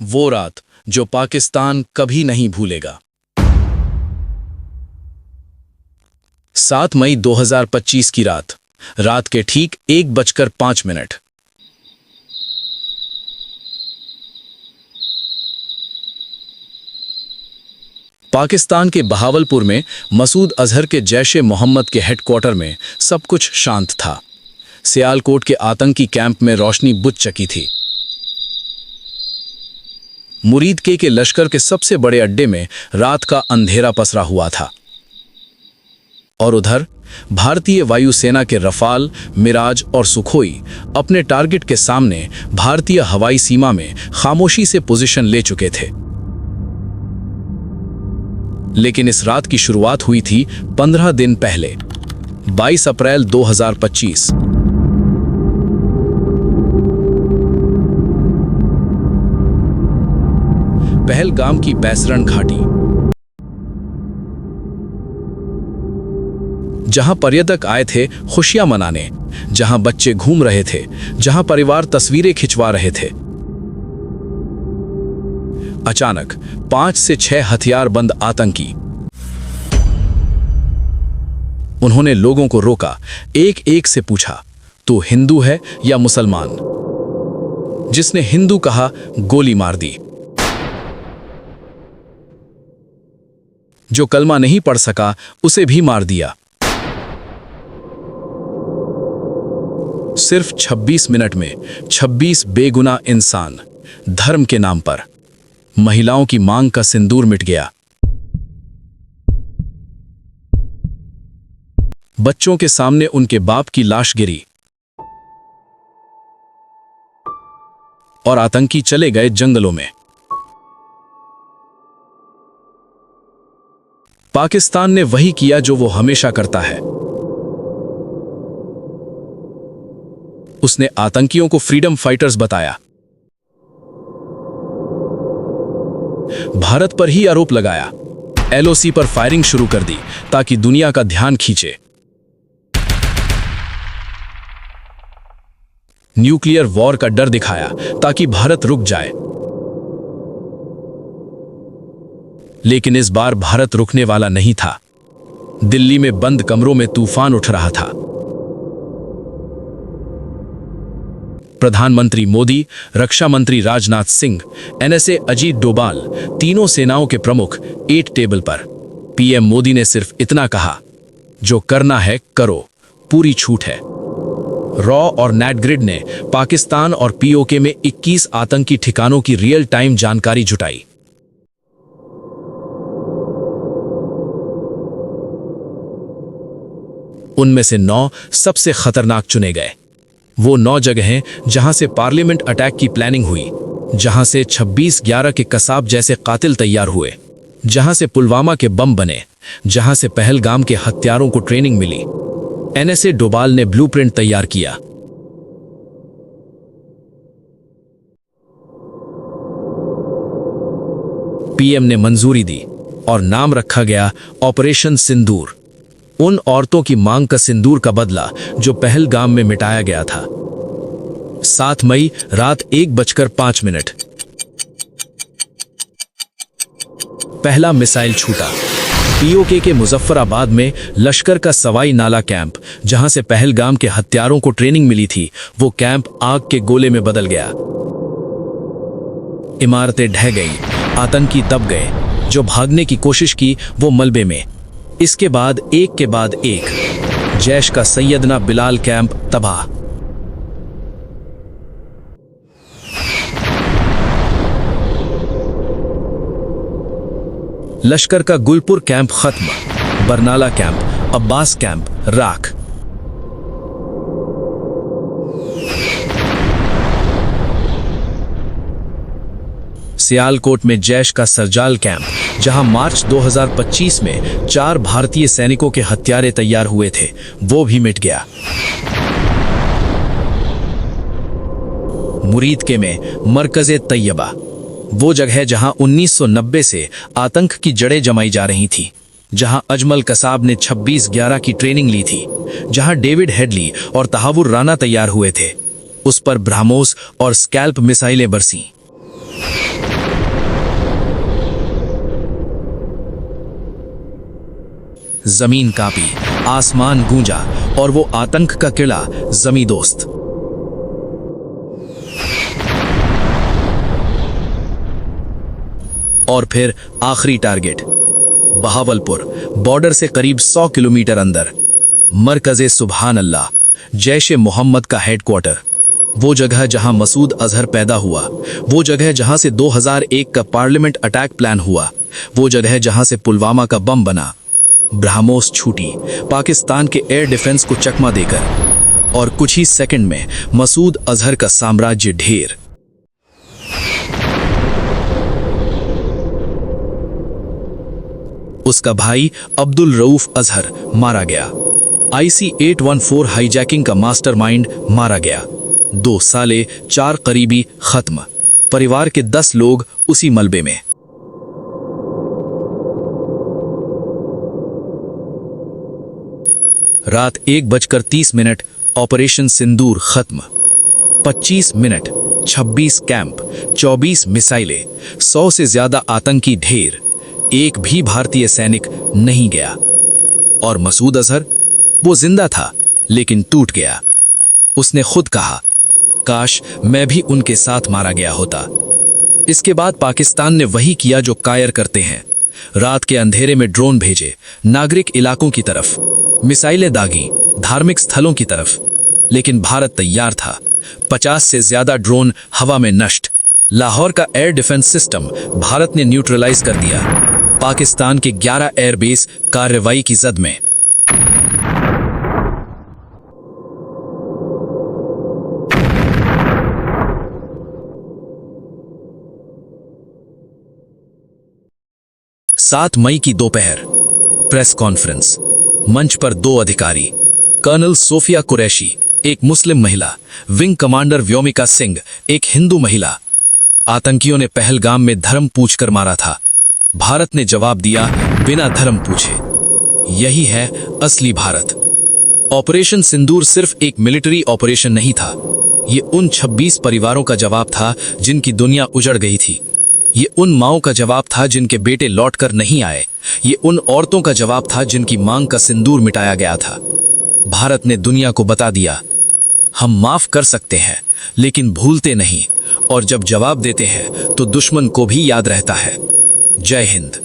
वो रात जो पाकिस्तान कभी नहीं भूलेगा। 7 मई 2025 की रात के ठीक 1:05। पाकिस्तान के बहावलपुर में मसूद अजहर के जैश-ए मोहम्मद के हेडक्वार्टर में सब कुछ शांत था। सियालकोट के आतंकी कैंप में रोशनी बुझ चुकी थी। मुरीद के लश्कर के सबसे बड़े अड्डे में रात का अंधेरा पसरा हुआ था। और उधर भारतीय वायुसेना के रफाल, मिराज और सुखोई अपने टारगेट के सामने भारतीय हवाई सीमा में खामोशी से पोजीशन ले चुके थे। लेकिन इस रात की शुरुआत हुई थी 15 दिन पहले, 22 अप्रैल 2025। पहलगाम की बैसरण घाटी, जहां पर्यटक आए थे खुशियां मनाने, जहां बच्चे घूम रहे थे, जहां परिवार तस्वीरें खिंचवा रहे थे। अचानक 5 से 6 हथियारबंद आतंकी, उन्होंने लोगों को रोका, एक एक से पूछा, तू हिंदू है या मुसलमान? जिसने हिंदू कहा, गोली मार दी। जो कलमा नहीं पढ़ सका, उसे भी मार दिया। सिर्फ 26 मिनट में 26 बेगुनाह इंसान धर्म के नाम पर। महिलाओं की मांग का सिंदूर मिट गया। बच्चों के सामने उनके बाप की लाश गिरी और आतंकी चले गए जंगलों में। पाकिस्तान ने वही किया जो वो हमेशा करता है। उसने आतंकियों को फ्रीडम फाइटर्स बताया, भारत पर ही आरोप लगाया, एलओसी पर फायरिंग शुरू कर दी ताकि दुनिया का ध्यान खींचे। न्यूक्लियर वॉर का डर दिखाया ताकि भारत रुक जाए। लेकिन इस बार भारत रुकने वाला नहीं था। दिल्ली में बंद कमरों में तूफान उठ रहा था। प्रधानमंत्री मोदी, रक्षा मंत्री राजनाथ सिंह, एनएसए अजीत डोभाल, तीनों सेनाओं के प्रमुख एक टेबल पर। पीएम मोदी ने सिर्फ इतना कहा, जो करना है करो, पूरी छूट है। रॉ और नेटग्रिड ने पाकिस्तान और पीओके में 21 आतंकी ठिकानों की रियल टाइम जानकारी जुटाई। उनमें से 9 सबसे खतरनाक चुने गए। वो 9 जगहें जहां से पार्लियामेंट अटैक की प्लानिंग हुई, जहां से 26/11 के कसाब जैसे कातिल तैयार हुए, जहां से पुलवामा के बम बने, जहां से पहलगाम के हत्यारों को ट्रेनिंग मिली। एनएसए डोभाल ने ब्लूप्रिंट तैयार किया। पीएम ने मंजूरी दी और नाम रखा गया ऑपरेशन सिंदूर। उन औरतों की मांग का सिंदूर का बदला जो पहलगाम में मिटाया गया था। 7 मई रात 1:05। पहला मिसाइल छूटा। पीओके के मुजफ्फराबाद में लश्कर का सवाई नाला कैंप, जहां से पहलगाम के हत्यारों को ट्रेनिंग मिली थी, वो कैंप आग के गोले में बदल गया। इमारतें ढह गई, आतंकी दब गए। जो भागने की कोशिश की वो मलबे में। इसके बाद एक के बाद एक जैश का सैयदना बिलाल कैंप तबाह। लश्कर का गुलपुर कैंप खत्म, बरनाला कैंप, अब्बास कैंप राख। सियालकोट में जैश का सरजाल कैंप, जहां मार्च 2025 में 4 भारतीय सैनिकों के हत्यारे तैयार हुए थे, वो भी मिट गया। मुरीद के में मरकज़े तैयबा, वो जगह जहां 1990 से आतंक की जड़ें जमाई जा रही थी, जहां अजमल कसाब ने 26/11 की ट्रेनिंग ली थी, जहां डेविड हेडली और तहावुर राना तैयार हुए थे, उस पर ब्रह्मोस और स्कैल्प मिसाइलें बरसीं। जमीन कांपी, आसमान गूंजा और वो आतंक का किला जमी दोस्त। और फिर आखिरी टारगेट बहावलपुर, बॉर्डर से करीब 100 किलोमीटर अंदर, मरकज़े सुभान अल्लाह, जैश ए मोहम्मद का हेडक्वार्टर। वो जगह जहां मसूद अजहर पैदा हुआ, वो जगह जहां से 2001 का पार्लियामेंट अटैक प्लान हुआ, वो जगह जहां से पुलवामा का बम बना। ब्रह्मोस छूटी पाकिस्तान के एयर डिफेंस को चकमा देकर, और कुछ ही सेकंड में मसूद अजहर का साम्राज्य ढेर। उसका भाई अब्दुल रऊफ अजहर मारा गया। IC-814 हाईजैकिंग का मास्टरमाइंड मारा गया। 2 साले 4 करीबी खत्म, परिवार के 10 लोग उसी मलबे में। रात 1:30 ऑपरेशन सिंदूर खत्म। 25 मिनट, 26 कैंप, 24 मिसाइलें, 100 से ज्यादा आतंकी ढेर, एक भी भारतीय सैनिक नहीं गया। और मसूद अजहर, वो जिंदा था लेकिन टूट गया। उसने खुद कहा, काश मैं भी उनके साथ मारा गया होता। इसके बाद पाकिस्तान ने वही किया जो कायर करते हैं। रात के अंधेरे में ड्रोन भेजे नागरिक इलाकों की तरफ, मिसाइलें दागी धार्मिक स्थलों की तरफ। लेकिन भारत तैयार था। 50 से ज्यादा ड्रोन हवा में नष्ट। लाहौर का एयर डिफेंस सिस्टम भारत ने न्यूट्रलाइज कर दिया। पाकिस्तान के 11 एयरबेस कार्रवाई की जद में। सात मई की दोपहर, प्रेस कॉन्फ्रेंस। मंच पर 2 अधिकारी, कर्नल सोफिया कुरैशी, एक मुस्लिम महिला, विंग कमांडर व्योमिका सिंह, एक हिंदू महिला। आतंकियों ने पहलगाम में धर्म पूछकर मारा था। भारत ने जवाब दिया बिना धर्म पूछे। यही है असली भारत। ऑपरेशन सिंदूर सिर्फ एक मिलिट्री ऑपरेशन नहीं था। ये उन 26 परिवारों का जवाब था जिनकी दुनिया उजड़ गई थी। ये उन माओं का जवाब था जिनके बेटे लौटकर नहीं आए। ये उन औरतों का जवाब था जिनकी मांग का सिंदूर मिटाया गया था। भारत ने दुनिया को बता दिया, हम माफ कर सकते हैं लेकिन भूलते नहीं, और जब जवाब देते हैं तो दुश्मन को भी याद रहता है। जय हिंद।